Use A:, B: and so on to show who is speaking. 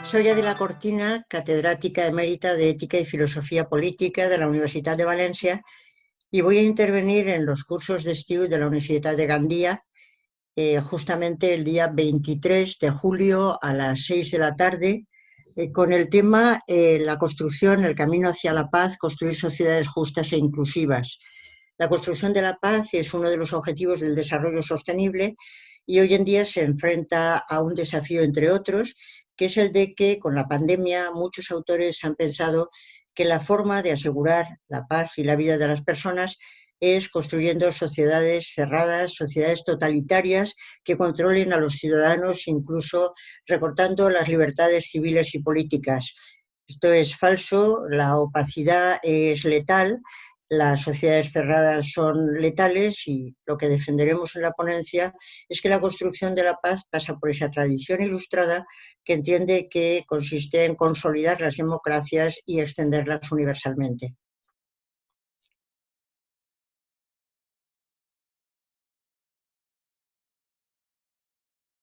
A: Soy Adela Cortina, catedrática emérita de Ética y Filosofía Política de la Universitat de València y voy a intervenir en los cursos d'estiu de la Universitat de Gandia justamente el día 23 de julio a las 6 de la tarde con el tema la construcción, el camino hacia la paz, construir sociedades justas e inclusivas. La construcción de la paz es uno de los objetivos del desarrollo sostenible y hoy en día se enfrenta a un desafío, entre otros, que es el de que con la pandemia muchos autores han pensado que la forma de asegurar la paz y la vida de las personas es construyendo sociedades cerradas, sociedades totalitarias que controlen a los ciudadanos, incluso recortando las libertades civiles y políticas. Esto es falso, la opacidad es letal, las sociedades cerradas son letales y lo que defenderemos en la ponencia es que la construcción de la paz pasa por esa tradición ilustrada que entiende que consiste en consolidar las democracias y extenderlas universalmente.